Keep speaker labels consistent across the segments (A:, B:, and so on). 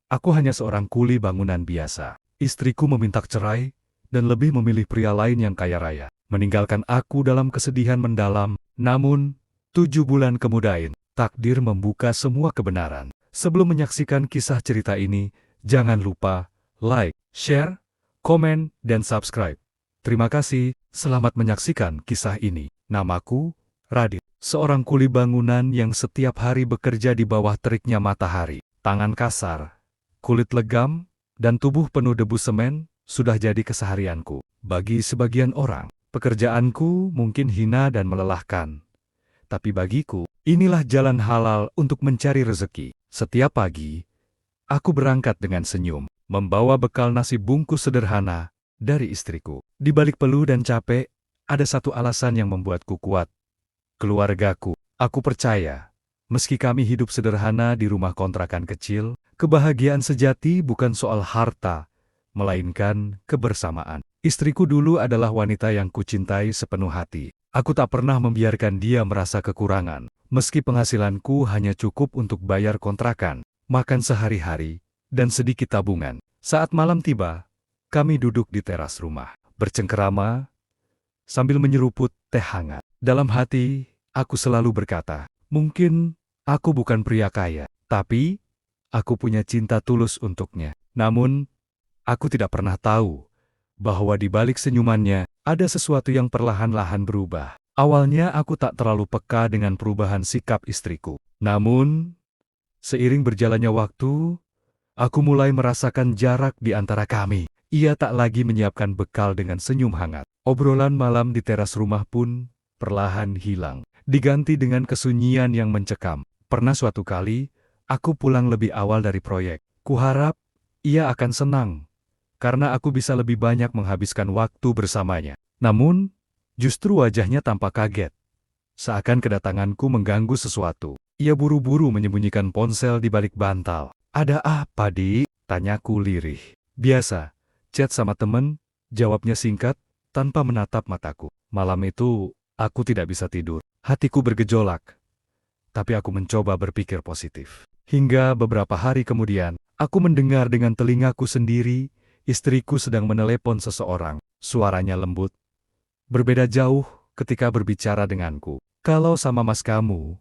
A: Aku hanya seorang kuli bangunan biasa. Istriku meminta cerai dan lebih memilih pria lain yang kaya raya, meninggalkan aku dalam kesedihan mendalam. Namun, 7 bulan kemudian, takdir membuka semua kebenaran. Sebelum menyaksikan kisah cerita ini, jangan lupa like, share, komen, dan subscribe. Terima kasih, selamat menyaksikan kisah ini. Namaku, Radit, seorang kuli bangunan yang setiap hari bekerja di bawah teriknya matahari. Tangan kasar, kulit legam, dan tubuh penuh debu semen sudah jadi keseharianku. Bagi sebagian orang, pekerjaanku mungkin hina dan melelahkan. Tapi bagiku, inilah jalan halal untuk mencari rezeki. Setiap pagi, aku berangkat dengan senyum, membawa bekal nasi bungkus sederhana dari istriku. Di balik peluh dan capek, ada satu alasan yang membuatku kuat. Keluargaku. Aku percaya, meski kami hidup sederhana di rumah kontrakan kecil, kebahagiaan sejati bukan soal harta, melainkan kebersamaan. Istriku dulu adalah wanita yang kucintai sepenuh hati. Aku tak pernah membiarkan dia merasa kekurangan, meski penghasilanku hanya cukup untuk bayar kontrakan, makan sehari-hari, dan sedikit tabungan. Saat malam tiba, kami duduk di teras rumah, bercengkerama, sambil menyeruput teh hangat. Dalam hati, aku selalu berkata, mungkin aku bukan pria kaya, tapi aku punya cinta tulus untuknya. Namun, aku tidak pernah tahu bahwa di balik senyumannya ada sesuatu yang perlahan-lahan berubah. Awalnya aku tak terlalu peka dengan perubahan sikap istriku. Namun, seiring berjalannya waktu, aku mulai merasakan jarak di antara kami. Ia tak lagi menyiapkan bekal dengan senyum hangat. Obrolan malam di teras rumah pun perlahan hilang, diganti dengan kesunyian yang mencekam. Pernah suatu kali, aku pulang lebih awal dari proyek. Kuharap ia akan senang, karena aku bisa lebih banyak menghabiskan waktu bersamanya. Namun, justru wajahnya tampak kaget. Seakan kedatanganku mengganggu sesuatu. Ia buru-buru menyembunyikan ponsel di balik bantal. Ada apa, Dik? Tanyaku lirih. Biasa, chat sama temen, jawabnya singkat, tanpa menatap mataku. Malam itu, aku tidak bisa tidur. Hatiku bergejolak. Tapi aku mencoba berpikir positif. Hingga beberapa hari kemudian, aku mendengar dengan telingaku sendiri, istriku sedang menelepon seseorang. Suaranya lembut, berbeda jauh ketika berbicara denganku. Kalau sama mas kamu,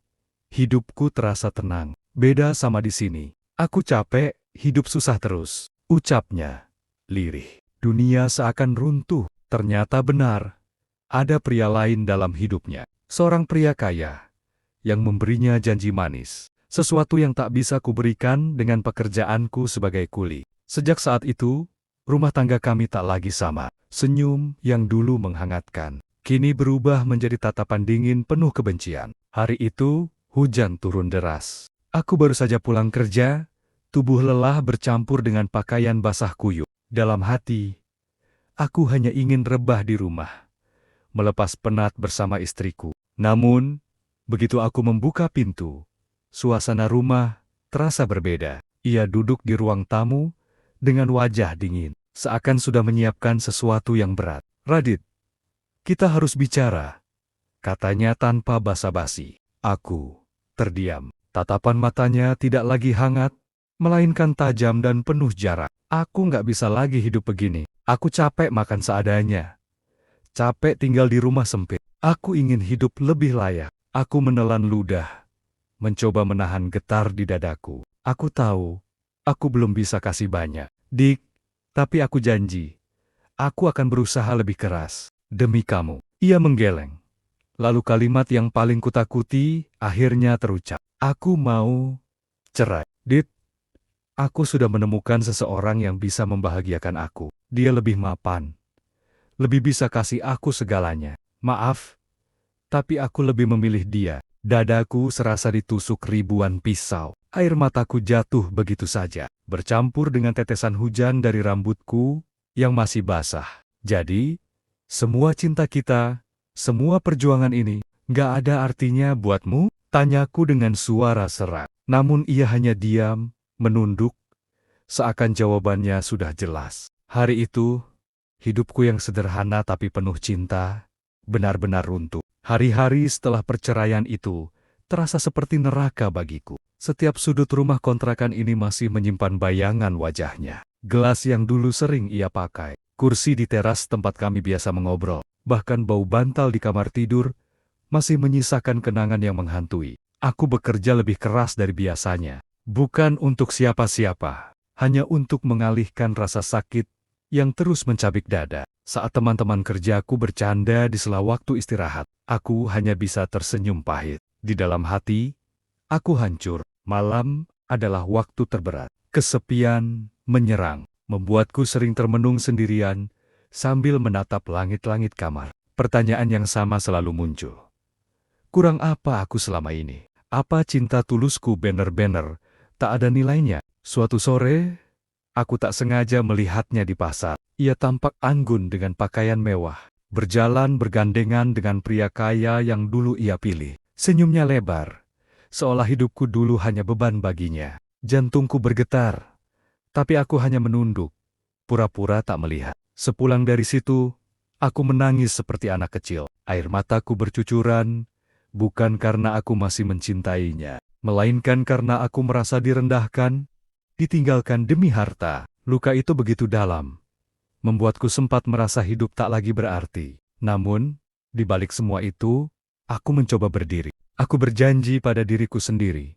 A: hidupku terasa tenang. Beda sama di sini. Aku capek, hidup susah terus. Ucapnya lirih. Dunia seakan runtuh. Ternyata benar. Ada pria lain dalam hidupnya. Seorang pria kaya yang memberinya janji manis. Sesuatu yang tak bisa kuberikan dengan pekerjaanku sebagai kuli. Sejak saat itu, rumah tangga kami tak lagi sama. Senyum yang dulu menghangatkan, kini berubah menjadi tatapan dingin penuh kebencian. Hari itu, hujan turun deras. Aku baru saja pulang kerja, tubuh lelah bercampur dengan pakaian basah kuyup. Dalam hati, aku hanya ingin rebah di rumah, melepas penat bersama istriku. Namun, begitu aku membuka pintu, suasana rumah terasa berbeda. Ia duduk di ruang tamu dengan wajah dingin, seakan sudah menyiapkan sesuatu yang berat. Radit, kita harus bicara, katanya tanpa basa-basi. Aku terdiam. Tatapan matanya tidak lagi hangat, melainkan tajam dan penuh jarak. Aku nggak bisa lagi hidup begini. Aku capek makan seadanya. Capek tinggal di rumah sempit. Aku ingin hidup lebih layak. Aku menelan ludah, mencoba menahan getar di dadaku. Aku tahu, aku belum bisa kasih banyak, Dik, tapi aku janji, aku akan berusaha lebih keras. Demi kamu. Ia menggeleng. Lalu kalimat yang paling kutakuti akhirnya terucap. Aku mau cerai. Dit, aku sudah menemukan seseorang yang bisa membahagiakan aku. Dia lebih mapan. Lebih bisa kasih aku segalanya. Maaf, tapi aku lebih memilih dia. Dadaku serasa ditusuk ribuan pisau. Air mataku jatuh begitu saja, bercampur dengan tetesan hujan dari rambutku yang masih basah. Jadi, semua cinta kita, semua perjuangan ini, nggak ada artinya buatmu? Tanyaku dengan suara serak. Namun ia hanya diam, menunduk, seakan jawabannya sudah jelas. Hari itu, hidupku yang sederhana tapi penuh cinta, benar-benar runtuh. Hari-hari setelah perceraian itu, terasa seperti neraka bagiku. Setiap sudut rumah kontrakan ini masih menyimpan bayangan wajahnya. Gelas yang dulu sering ia pakai, kursi di teras tempat kami biasa mengobrol, bahkan bau bantal di kamar tidur, masih menyisakan kenangan yang menghantui. Aku bekerja lebih keras dari biasanya, bukan untuk siapa-siapa, hanya untuk mengalihkan rasa sakit yang terus mencabik dada. Saat teman-teman kerjaku bercanda di sela waktu istirahat, aku hanya bisa tersenyum pahit. Di dalam hati, aku hancur. Malam adalah waktu terberat. Kesepian menyerang, membuatku sering termenung sendirian sambil menatap langit-langit kamar. Pertanyaan yang sama selalu muncul. Kurang apa aku selama ini? Apa cinta tulusku bener-bener tak ada nilainya? Suatu sore, aku tak sengaja melihatnya di pasar. Ia tampak anggun dengan pakaian mewah, berjalan bergandengan dengan pria kaya yang dulu ia pilih. Senyumnya lebar, seolah hidupku dulu hanya beban baginya. Jantungku bergetar, tapi aku hanya menunduk, pura-pura tak melihat. Sepulang dari situ, aku menangis seperti anak kecil. Air mataku bercucuran, bukan karena aku masih mencintainya, melainkan karena aku merasa direndahkan, ditinggalkan demi harta. Luka itu begitu dalam, membuatku sempat merasa hidup tak lagi berarti. Namun, di balik semua itu, aku mencoba berdiri. Aku berjanji pada diriku sendiri.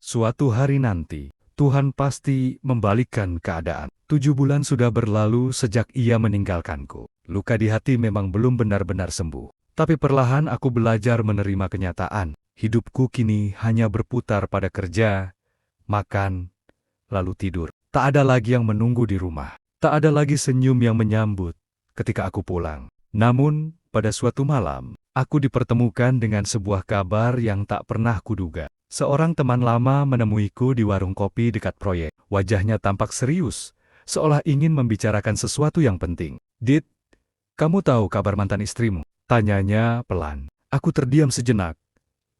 A: Suatu hari nanti, Tuhan pasti membalikkan keadaan. 7 bulan sudah berlalu sejak ia meninggalkanku. Luka di hati memang belum benar-benar sembuh. Tapi perlahan aku belajar menerima kenyataan. Hidupku kini hanya berputar pada kerja, makan, lalu tidur. Tak ada lagi yang menunggu di rumah. Tak ada lagi senyum yang menyambut ketika aku pulang. Namun, pada suatu malam, aku dipertemukan dengan sebuah kabar yang tak pernah kuduga. Seorang teman lama menemuiku di warung kopi dekat proyek. Wajahnya tampak serius, seolah ingin membicarakan sesuatu yang penting. "Dit, kamu tahu kabar mantan istrimu?" Tanyanya pelan. Aku terdiam sejenak,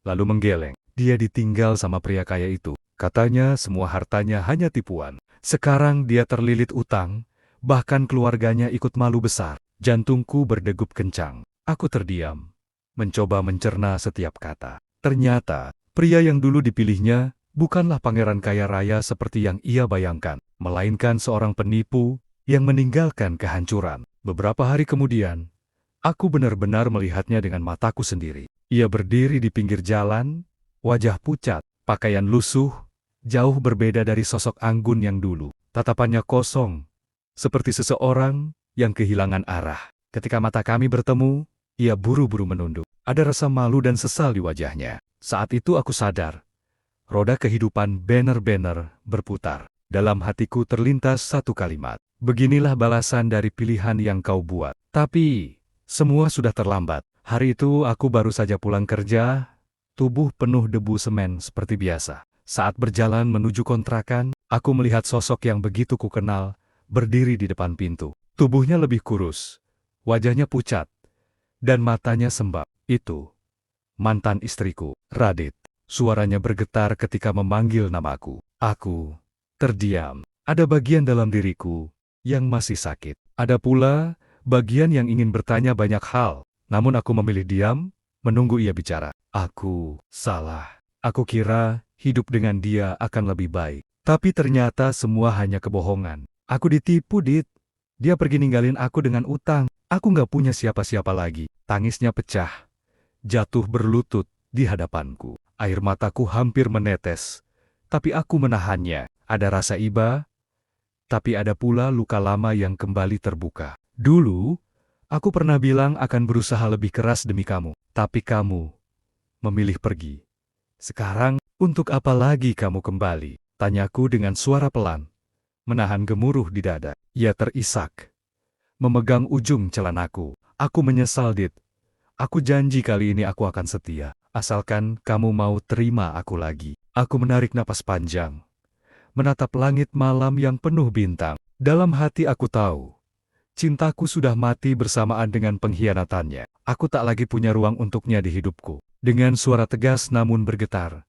A: lalu menggeleng. Dia ditinggal sama pria kaya itu. Katanya semua hartanya hanya tipuan. Sekarang dia terlilit utang, bahkan keluarganya ikut malu besar. Jantungku berdegup kencang. Aku terdiam, mencoba mencerna setiap kata. Ternyata, pria yang dulu dipilihnya bukanlah pangeran kaya raya seperti yang ia bayangkan, melainkan seorang penipu yang meninggalkan kehancuran. Beberapa hari kemudian, aku benar-benar melihatnya dengan mataku sendiri. Ia berdiri di pinggir jalan, wajah pucat, pakaian lusuh, jauh berbeda dari sosok anggun yang dulu. Tatapannya kosong, seperti seseorang yang kehilangan arah. Ketika mata kami bertemu, ia buru-buru menunduk. Ada rasa malu dan sesal di wajahnya. Saat itu aku sadar, roda kehidupan benar-benar berputar. Dalam hatiku terlintas satu kalimat. Beginilah balasan dari pilihan yang kau buat. Tapi, semua sudah terlambat. Hari itu aku baru saja pulang kerja, tubuh penuh debu semen seperti biasa. Saat berjalan menuju kontrakan, aku melihat sosok yang begitu kukenal, berdiri di depan pintu. Tubuhnya lebih kurus, wajahnya pucat, dan matanya sembab. Itu mantan istriku, Radit. Suaranya bergetar ketika memanggil namaku. Aku terdiam. Ada bagian dalam diriku yang masih sakit. Ada pula bagian yang ingin bertanya banyak hal. Namun aku memilih diam, menunggu ia bicara. Aku salah. Aku kira hidup dengan dia akan lebih baik. Tapi ternyata semua hanya kebohongan. Aku ditipu, Dit. Dia pergi ninggalin aku dengan utang. Aku nggak punya siapa-siapa lagi. Tangisnya pecah, jatuh berlutut di hadapanku. Air mataku hampir menetes, tapi aku menahannya. Ada rasa iba, tapi ada pula luka lama yang kembali terbuka. Dulu, aku pernah bilang akan berusaha lebih keras demi kamu, tapi kamu memilih pergi. Sekarang, untuk apa lagi kamu kembali? Tanyaku dengan suara pelan, menahan gemuruh di dada. Ia terisak, memegang ujung celanaku. Aku menyesal, Dit. Aku janji kali ini aku akan setia, asalkan kamu mau terima aku lagi. Aku menarik napas panjang, menatap langit malam yang penuh bintang. Dalam hati aku tahu, cintaku sudah mati bersamaan dengan pengkhianatannya. Aku tak lagi punya ruang untuknya di hidupku. Dengan suara tegas namun bergetar,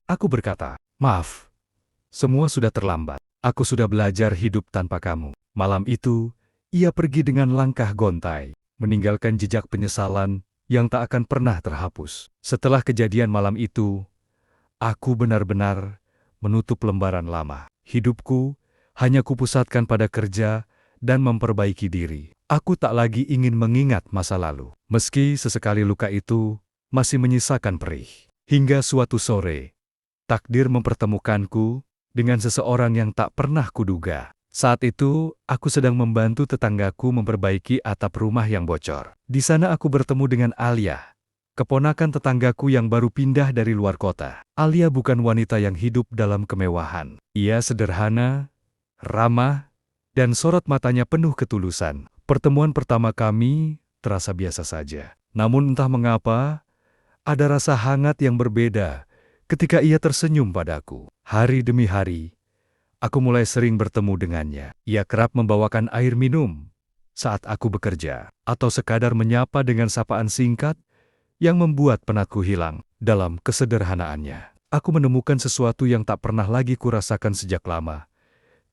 A: aku berkata, "Maaf, semua sudah terlambat. Aku sudah belajar hidup tanpa kamu." Malam itu, ia pergi dengan langkah gontai, meninggalkan jejak penyesalan yang tak akan pernah terhapus. Setelah kejadian malam itu, aku benar-benar menutup lembaran lama. Hidupku hanya kupusatkan pada kerja dan memperbaiki diri. Aku tak lagi ingin mengingat masa lalu. Meski sesekali luka itu masih menyisakan perih. Hingga suatu sore, takdir mempertemukanku dengan seseorang yang tak pernah kuduga. Saat itu, aku sedang membantu tetanggaku memperbaiki atap rumah yang bocor. Di sana aku bertemu dengan Alia, keponakan tetanggaku yang baru pindah dari luar kota. Alia bukan wanita yang hidup dalam kemewahan. Ia sederhana, ramah, dan sorot matanya penuh ketulusan. Pertemuan pertama kami terasa biasa saja. Namun entah mengapa, ada rasa hangat yang berbeda ketika ia tersenyum padaku. Hari demi hari, aku mulai sering bertemu dengannya. Ia kerap membawakan air minum saat aku bekerja, atau sekadar menyapa dengan sapaan singkat yang membuat penatku hilang. Dalam kesederhanaannya, aku menemukan sesuatu yang tak pernah lagi kurasakan sejak lama.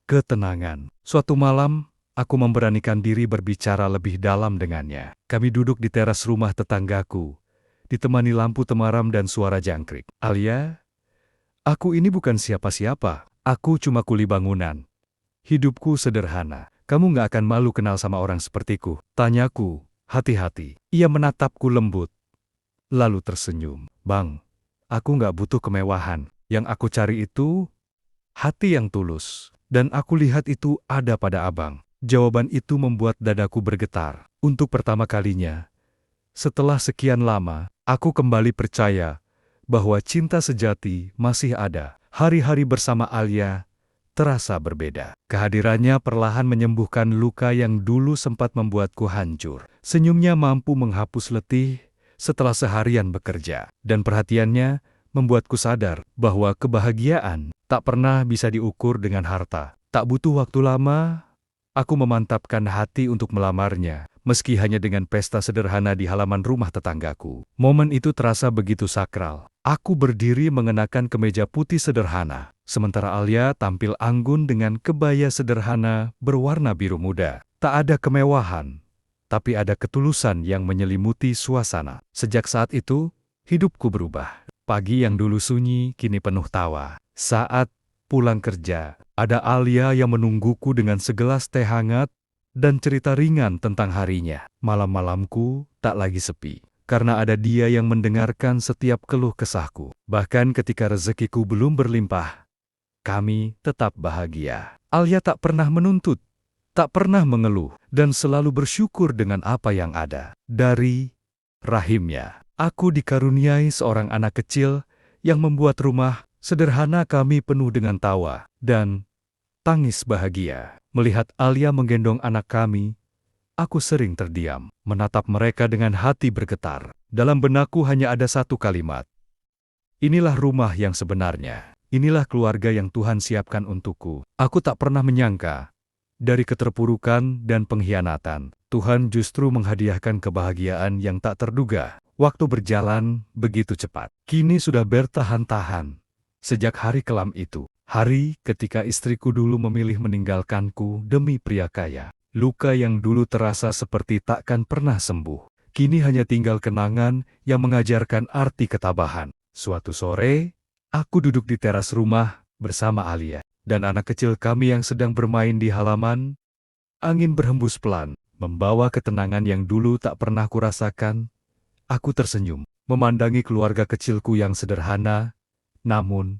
A: Ketenangan. Suatu malam, aku memberanikan diri berbicara lebih dalam dengannya. Kami duduk di teras rumah tetanggaku, ditemani lampu temaram dan suara jangkrik. Alia, aku ini bukan siapa-siapa. Aku cuma kuli bangunan. Hidupku sederhana. Kamu nggak akan malu kenal sama orang sepertiku? Tanyaku, hati-hati. Ia menatapku lembut, lalu tersenyum. Bang, aku nggak butuh kemewahan. Yang aku cari itu hati yang tulus. Dan aku lihat itu ada pada abang. Jawaban itu membuat dadaku bergetar. Untuk pertama kalinya, setelah sekian lama, aku kembali percaya bahwa cinta sejati masih ada. Hari-hari bersama Alia terasa berbeda. Kehadirannya perlahan menyembuhkan luka yang dulu sempat membuatku hancur. Senyumnya mampu menghapus letih setelah seharian bekerja. Dan perhatiannya membuatku sadar bahwa kebahagiaan tak pernah bisa diukur dengan harta. Tak butuh waktu lama, aku memantapkan hati untuk melamarnya, meski hanya dengan pesta sederhana di halaman rumah tetanggaku. Momen itu terasa begitu sakral. Aku berdiri mengenakan kemeja putih sederhana, sementara Alia tampil anggun dengan kebaya sederhana berwarna biru muda. Tak ada kemewahan, tapi ada ketulusan yang menyelimuti suasana. Sejak saat itu, hidupku berubah. Pagi yang dulu sunyi, kini penuh tawa. Saat pulang kerja, ada Alia yang menungguku dengan segelas teh hangat dan cerita ringan tentang harinya. Malam-malamku tak lagi sepi, karena ada dia yang mendengarkan setiap keluh kesahku. Bahkan ketika rezekiku belum berlimpah, kami tetap bahagia. Alia tak pernah menuntut, tak pernah mengeluh, dan selalu bersyukur dengan apa yang ada. Dari rahimnya, aku dikaruniai seorang anak kecil yang membuat rumah sederhana kami penuh dengan tawa dan tangis bahagia. Melihat Alia menggendong anak kami, aku sering terdiam, menatap mereka dengan hati bergetar. Dalam benakku hanya ada satu kalimat. Inilah rumah yang sebenarnya. Inilah keluarga yang Tuhan siapkan untukku. Aku tak pernah menyangka, dari keterpurukan dan pengkhianatan, Tuhan justru menghadiahkan kebahagiaan yang tak terduga. Waktu berjalan begitu cepat. Kini sudah bertahan-tahan. Sejak hari kelam itu, hari ketika istriku dulu memilih meninggalkanku demi pria kaya. Luka yang dulu terasa seperti takkan pernah sembuh, kini hanya tinggal kenangan yang mengajarkan arti ketabahan. Suatu sore, aku duduk di teras rumah bersama Alia dan anak kecil kami yang sedang bermain di halaman. Angin berhembus pelan, membawa ketenangan yang dulu tak pernah kurasakan. Aku tersenyum, memandangi keluarga kecilku yang sederhana, namun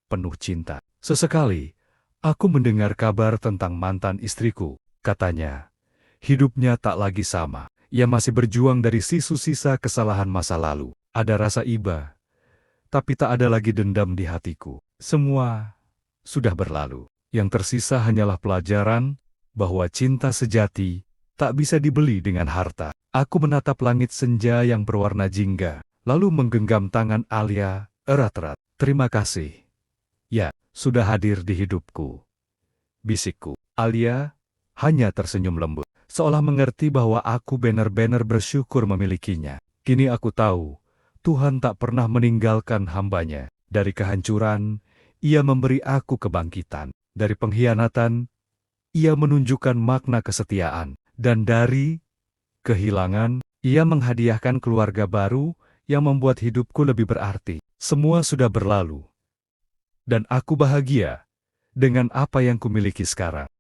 A: penuh cinta. Sesekali, aku mendengar kabar tentang mantan istriku. Katanya, hidupnya tak lagi sama. Ia masih berjuang dari sisa-sisa kesalahan masa lalu. Ada rasa iba, tapi tak ada lagi dendam di hatiku. Semua sudah berlalu. Yang tersisa hanyalah pelajaran bahwa cinta sejati tak bisa dibeli dengan harta. Aku menatap langit senja yang berwarna jingga, lalu menggenggam tangan Alia erat-erat. Terima kasih. Ya, sudah hadir di hidupku, bisikku. Alia hanya tersenyum lembut, seolah mengerti bahwa aku benar-benar bersyukur memilikinya. Kini aku tahu, Tuhan tak pernah meninggalkan hambanya. Dari kehancuran, Ia memberi aku kebangkitan. Dari pengkhianatan, Ia menunjukkan makna kesetiaan. Dan dari kehilangan, Ia menghadiahkan keluarga baru yang membuat hidupku lebih berarti. Semua sudah berlalu. Dan aku bahagia dengan apa yang kumiliki sekarang.